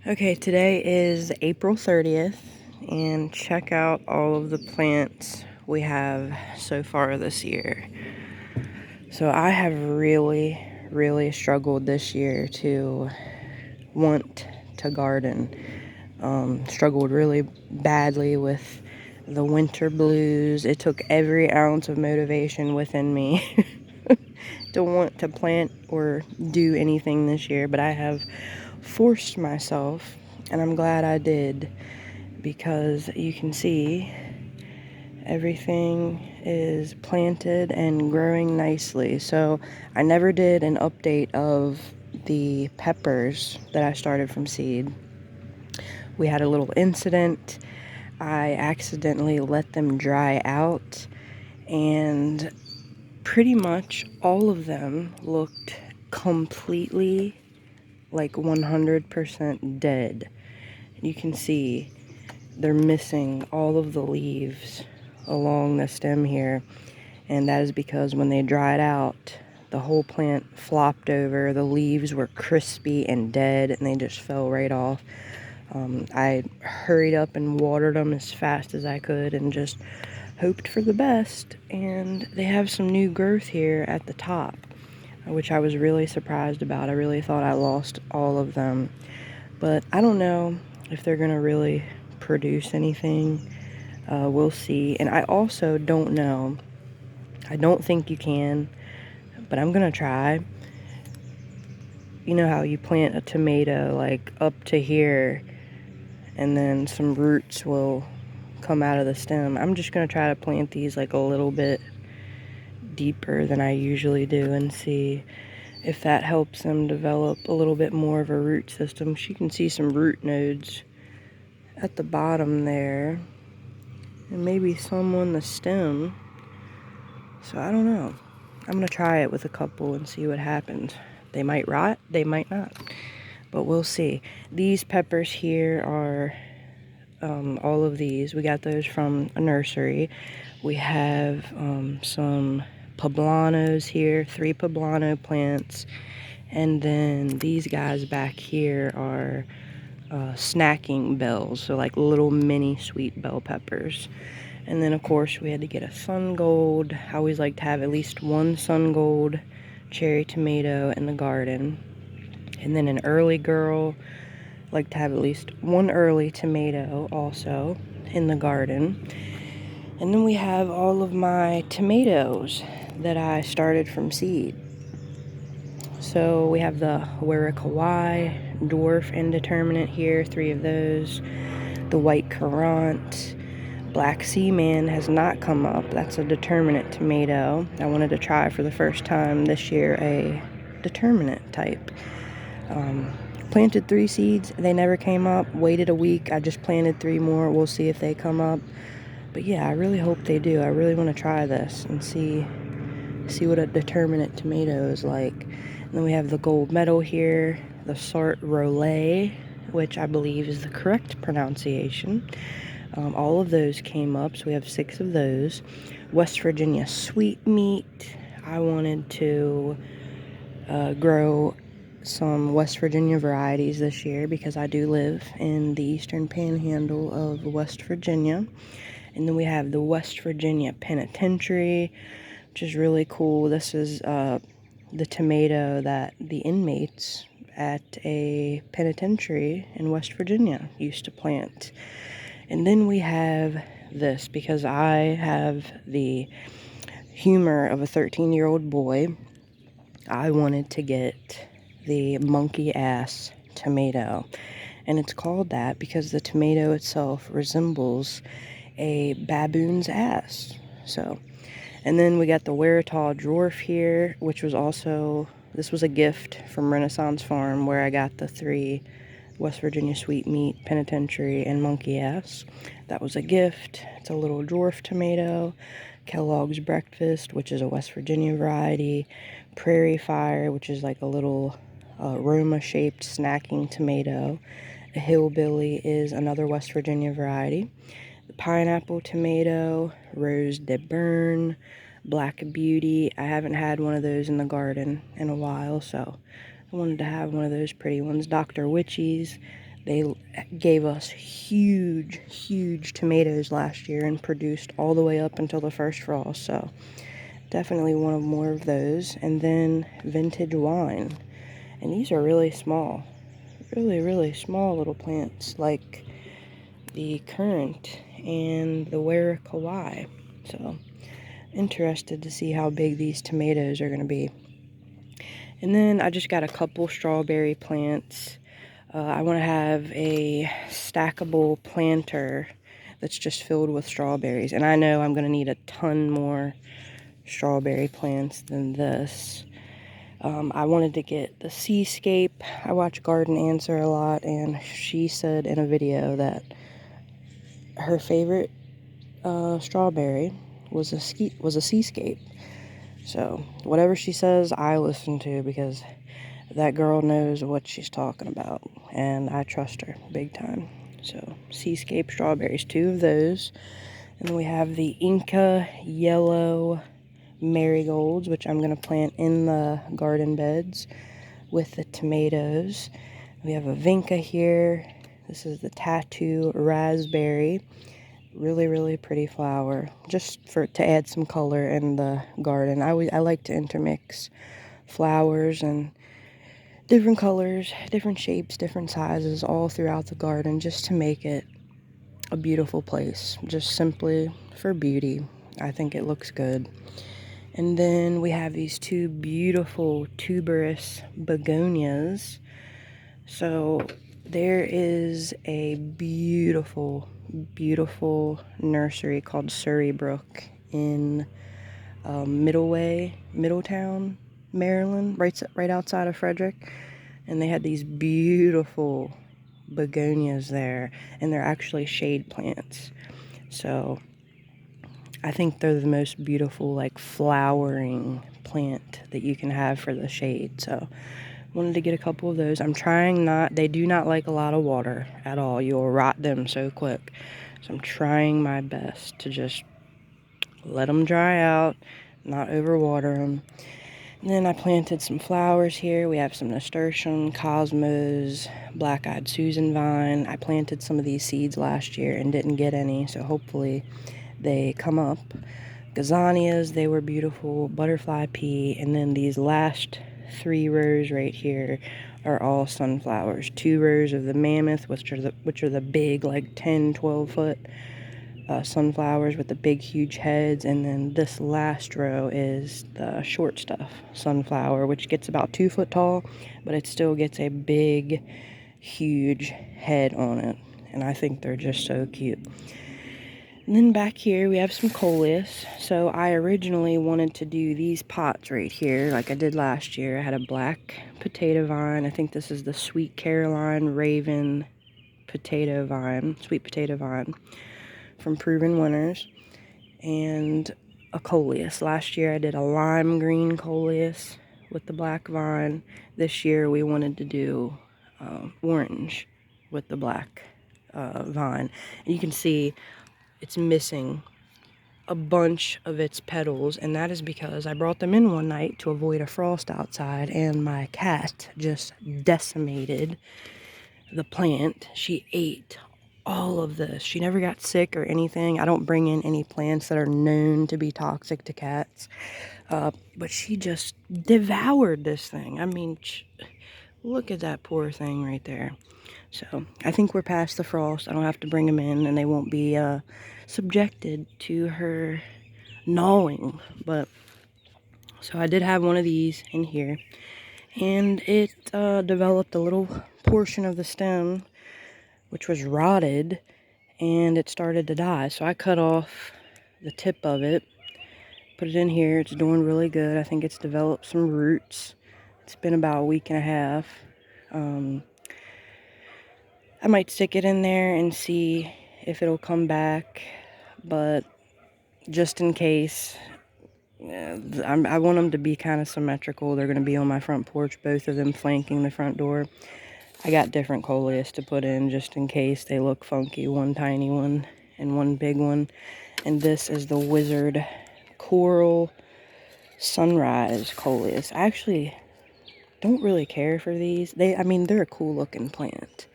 Okay, today is April 30th, and check out all of the plants we have so far this year. So I have really struggled this year to want to garden. Struggled really badly with the winter blues. It took every ounce of motivation within me to want to plant or do anything this year, but I have forced myself, and I'm glad I did, because you can see everything is planted and growing nicely. So I never did an update of the peppers that I started from seed. We had a little incident. I accidentally let them dry out, and pretty much all of them looked completely, like 100% dead. You can see they're missing all of the leaves along the stem here, and that is because when they dried out, the whole plant flopped over. The leaves were crispy and dead, and they just fell right off. I hurried up and watered them as fast as I could and just hoped for the best, and they have some new growth here at the top, which I was really surprised about. I really thought I lost all of them, but I don't know if they're gonna really produce anything. We'll see. And I also don't know, I don't think you can, but I'm gonna try. You know how you plant a tomato like up to here, and then some roots will come out of the stem. I'm just gonna try to plant these like a little bit deeper than I usually do and see if that helps them develop a little bit more of a root system. You can see some root nodes at the bottom there, and maybe some on the stem. So I don't know. I'm gonna try it with a couple and see what happens. They might rot, they might not, but we'll see. These peppers here are all of these. We got those from a nursery. We have some poblanos here, 3 poblano plants, and then these guys back here are snacking bells, so like little mini sweet bell peppers. And then of course we had to get a sun gold. I always like to have at least one sun gold cherry tomato in the garden, and then an early girl. Like to have at least one early tomato also in the garden. And then we have all of my tomatoes that I started from seed. So we have the Wericawai, dwarf indeterminate here, 3 of those. The white currant. Black Seaman has not come up. That's a determinate tomato. I wanted to try for the first time this year a determinate type. Planted 3 seeds. They never came up. Waited a week. I just planted 3 more. We'll see if they come up. But yeah, I really hope they do. I really want to try this and see what a determinate tomato is like. And then we have the gold medal here, the Sart Rollet, which I believe is the correct pronunciation. All of those came up, so we have 6 of those. West Virginia sweet meat. I wanted to grow some West Virginia varieties this year because I do live in the eastern panhandle of West Virginia. And then we have the West Virginia Penitentiary, which is really cool. This is the tomato that the inmates at a penitentiary in West Virginia used to plant. And then we have this, because I have the humor of a 13-year-old boy. I wanted to get the monkey ass tomato, and it's called that because the tomato itself resembles a baboon's ass. So, and then we got the Weritall dwarf here, which was also, this was a gift from Renaissance Farm, where I got the 3 West Virginia sweet meat, penitentiary, and monkey ass. That was a gift. It's a little dwarf tomato. Kellogg's Breakfast, which is a West Virginia variety. Prairie Fire, which is like a little Roma-shaped snacking tomato. A Hillbilly is another West Virginia variety. The pineapple tomato, Rose de Bern, Black Beauty. I haven't had one of those in the garden in a while, so I wanted to have one of those pretty ones. Dr. Witchy's, They gave us huge tomatoes last year and produced all the way up until the first frost. So definitely want more of those. And then vintage wine. And these are really small. Really small little plants, like the currant and the Ware Kauai. So interested to see how big these tomatoes are going to be. And then I just got a couple strawberry plants. I want to have a stackable planter that's just filled with strawberries. And I know I'm going to need a ton more strawberry plants than this. I wanted to get the Seascape. I watch Garden Answer a lot, and she said in a video that her favorite strawberry was a Seascape. So whatever she says, I listen to, because that girl knows what she's talking about, and I trust her big time. So Seascape strawberries, 2 of those. And then we have the Inca yellow marigolds, which I'm going to plant in the garden beds with the tomatoes. We have a vinca here. This is the tattoo raspberry. Really pretty flower, just to add some color in the garden. I like to intermix flowers and different colors, different shapes, different sizes all throughout the garden, just to make it a beautiful place, just simply for beauty. I think it looks good. And then we have these 2 beautiful tuberous begonias. So there is a beautiful nursery called Surreybrook in Middletown, Maryland, right outside of Frederick. And they had these beautiful begonias there, and they're actually shade plants. So I think they're the most beautiful, like, flowering plant that you can have for the shade. So wanted to get a couple of those. I'm trying not, they do not like a lot of water at all. You'll rot them so quick. So I'm trying my best to just let them dry out, not overwater them. And then I planted some flowers here. We have some nasturtium, cosmos, black-eyed Susan vine. I planted some of these seeds last year and didn't get any, so hopefully they come up. Gazanias, they were beautiful. Butterfly pea. And then these last 3 rows right here are all sunflowers. 2 rows of the mammoth, which are the big, like 10-12 foot sunflowers with the big huge heads. And then this last row is the short stuff sunflower, which gets about 2 foot tall, but it still gets a big huge head on it, and I think they're just so cute. And then back here we have some coleus. So I originally wanted to do these pots right here like I did last year. I had a black potato vine. I think this is the Sweet Caroline Raven potato vine, sweet potato vine from Proven Winners, and a coleus. Last year I did a lime green coleus with the black vine. This year we wanted to do orange with the black vine. And you can see it's missing a bunch of its petals, and that is because I brought them in one night to avoid a frost outside, and my cat just decimated the plant. She ate all of this. She never got sick or anything. I don't bring in any plants that are known to be toxic to cats, but she just devoured this thing. I mean, look at that poor thing right there. So I think we're past the frost. I don't have to bring them in, and they won't be subjected to her gnawing. But so I did have one of these in here, and it developed a little portion of the stem which was rotted, and it started to die. So I cut off the tip of it, put it in here. It's doing really good. I think it's developed some roots. It's been about a week and a half. I might stick it in there and see if it'll come back, but just in case, I want them to be kind of symmetrical. They're going to be on my front porch, both of them flanking the front door. I got different coleus to put in just in case they look funky, one tiny one and one big one. And this is the Wizard Coral Sunrise coleus. I actually don't really care for these. I mean, they're a cool looking plant.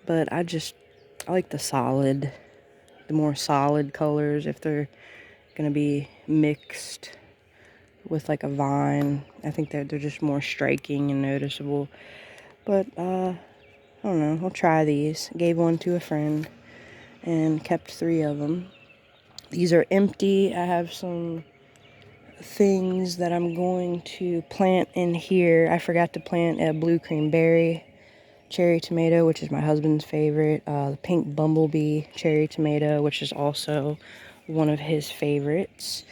but I like the more solid colors if they're gonna be mixed with like a vine. I think they're just more striking and noticeable. But I don't know, I'll try these. Gave one to a friend and kept 3 of them. These are empty. I have some things that I'm going to plant in here. I forgot to plant a blue cream berry cherry tomato, which is my husband's favorite. The pink bumblebee cherry tomato, which is also one of his favorites.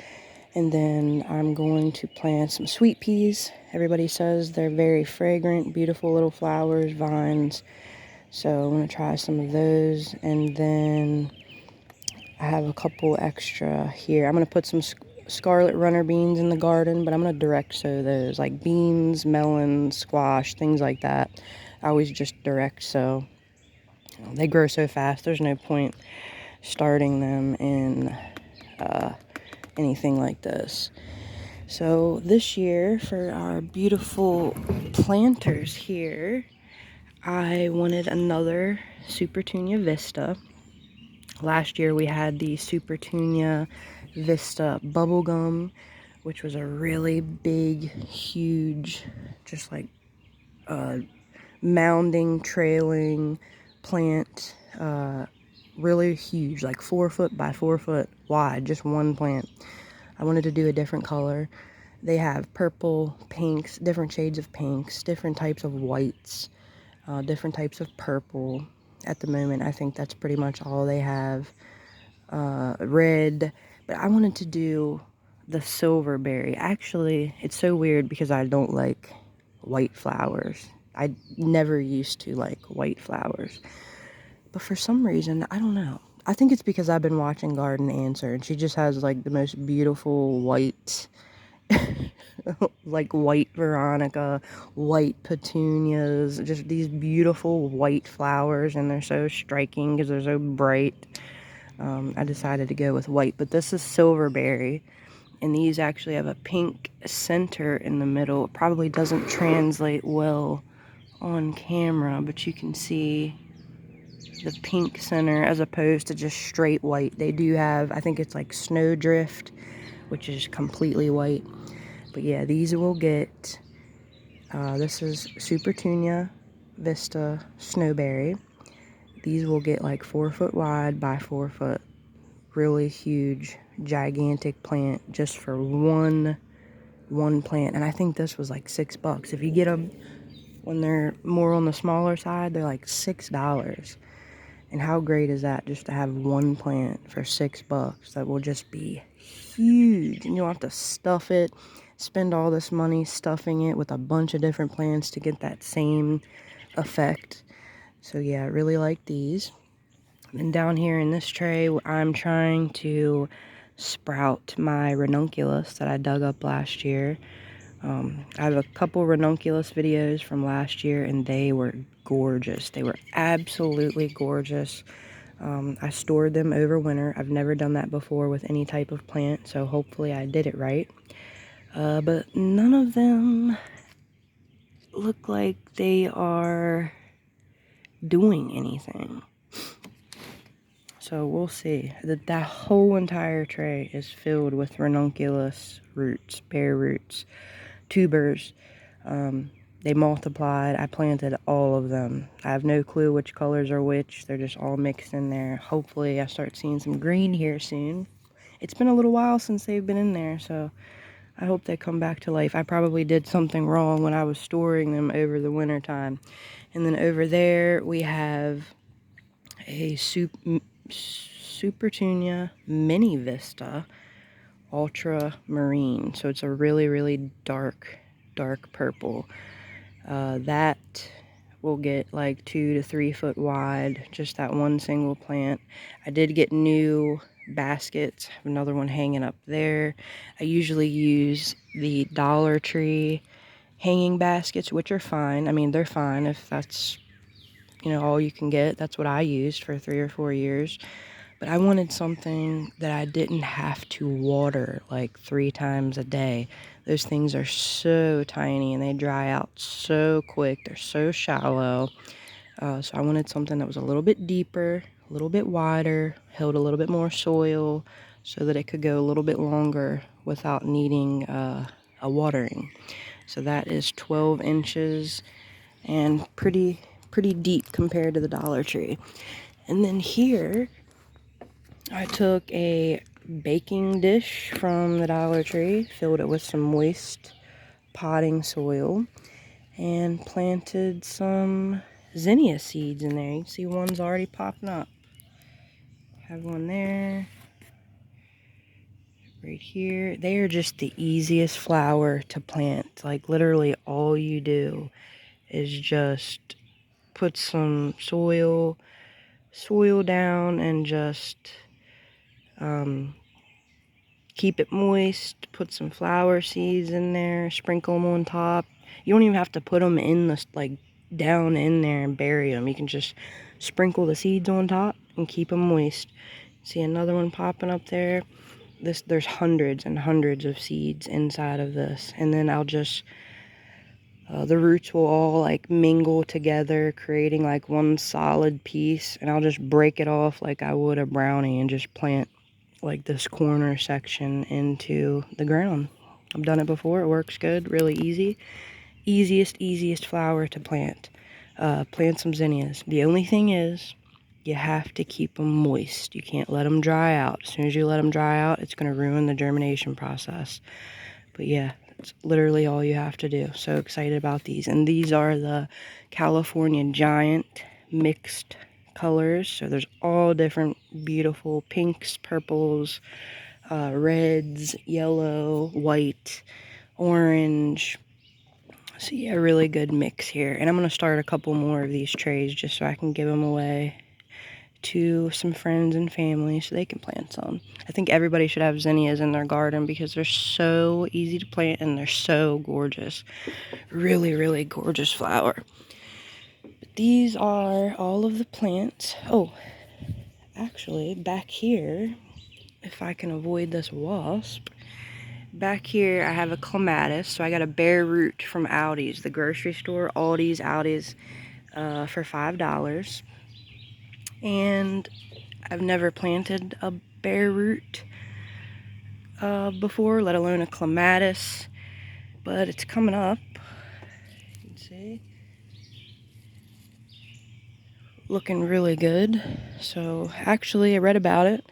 And then I'm going to plant some sweet peas. Everybody says they're very fragrant, beautiful little flowers, vines. So I'm going to try some of those. And then I have a couple extra here. I'm going to put some scarlet runner beans in the garden, but I'm going to direct sow those, like beans, melons, squash, things like that. I always just direct sow. They grow so fast, there's no point starting them in anything like this. So this year, for our beautiful planters here, I wanted another Supertunia Vista. Last year we had the Supertunia Vista Bubblegum, which was a really big, huge, just like mounding, trailing plant. Really huge, like 4 foot by 4 foot wide, just one plant. I wanted to do a different color. They have purple, pinks, different shades of pinks, different types of whites, different types of purple. At the moment, I think that's pretty much all they have. Red, but I wanted to do the silverberry. Actually, it's so weird because I don't like white flowers. I never used to like white flowers. But for some reason, I don't know. I think it's because I've been watching Garden Answer, and she just has like the most beautiful white, like white Veronica, white petunias, just these beautiful white flowers, and they're so striking because they're so bright. I decided to go with white, but this is silverberry, and these actually have a pink center in the middle. It probably doesn't translate well on camera, but you can see the pink center as opposed to just straight white. They do have, I think it's like snowdrift, which is completely white. But yeah, these will get, this is Supertunia Vista Snowberry. These will get like 4 foot wide by 4 foot, really huge, gigantic plant just for one plant. And I think this was like $6. If you get them when they're more on the smaller side, they're like $6. And how great is that, just to have one plant for $6 that will just be huge, and you don't have to stuff it, spend all this money stuffing it with a bunch of different plants to get that same effect. So yeah, I really like these. And down here in this tray, I'm trying to sprout my ranunculus that I dug up last year. I have a couple ranunculus videos from last year, and they were gorgeous. They were absolutely gorgeous. I stored them over winter. I've never done that before with any type of plant, so hopefully I did it right. But none of them look like they are doing anything. So we'll see. That whole entire tray is filled with ranunculus roots, bare roots, tubers. They multiplied. I planted all of them. I have no clue which colors are which. They're just all mixed in there. Hopefully I start seeing some green here soon. It's been a little while since they've been in there, so I hope they come back to life. I probably did something wrong when I was storing them over the winter time. And then over there we have a Supertunia Mini Vista Ultramarine. So it's a really, really dark purple. That will get like 2 to 3 foot wide, just that one single plant. I did get new baskets. I have another one hanging up there. I usually use the Dollar Tree hanging baskets, which are fine. I mean, they're fine if that's, all you can get. That's what I used for 3 or 4 years. But I wanted something that I didn't have to water like 3 times a day. Those things are so tiny and they dry out so quick. They're so shallow. So I wanted something that was a little bit deeper, a little bit wider, held a little bit more soil so that it could go a little bit longer without needing a watering. So that is 12 inches and pretty deep compared to the Dollar Tree. And then here I took a baking dish from the Dollar Tree, filled it with some moist potting soil, and planted some Zenia seeds in there. You can see one's already popping up. Have one there, right here. They are just the easiest flower to plant. Like literally all you do is just put some soil down and just keep it moist, put some flower seeds in there, sprinkle them on top. You don't even have to put them in the, like, down in there and bury them. You can just sprinkle the seeds on top and keep them moist. See another one popping up there? There's hundreds and hundreds of seeds inside of this. And then I'll just, the roots will all like mingle together, creating like one solid piece. And I'll just break it off like I would a brownie and just plant like this corner section into the ground. I've done it before. It works good. Really easy. Easiest flower to plant. Plant some zinnias. The only thing is you have to keep them moist. You can't let them dry out. As soon as you let them dry out, it's going to ruin the germination process. But yeah, it's literally all you have to do. So excited about these. And these are the California Giant mixed colors. So there's all different beautiful pinks, purples, reds, yellow, white, orange. So yeah, really good mix here. And I'm going to start a couple more of these trays just so I can give them away to some friends and family so they can plant some. I think everybody should have zinnias in their garden because they're so easy to plant and they're so gorgeous. Really gorgeous flower. But these are all of the plants. Oh, actually, back here, if I can avoid this wasp, back here I have a clematis. So I got a bare root from Aldi's, the grocery store, Aldi's, for $5. And I've never planted a bare root before, let alone a clematis, but it's coming up. You can see. Looking really good. So actually I read about it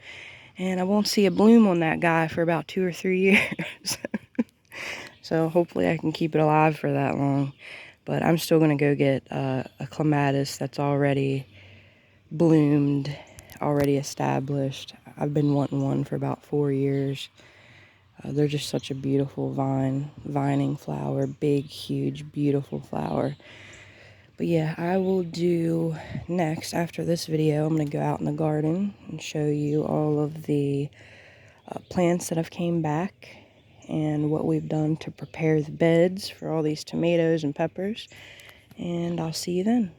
and I won't see a bloom on that guy for about 2 or 3 years. So hopefully I can keep it alive for that long. But I'm still going to go get a clematis that's already bloomed, already established. I've been wanting one for about 4 years. They're just such a beautiful vining flower. Big, huge, beautiful flower. But yeah, I will do next, after this video, I'm going to go out in the garden and show you all of the plants that have came back and what we've done to prepare the beds for all these tomatoes and peppers. And I'll see you then.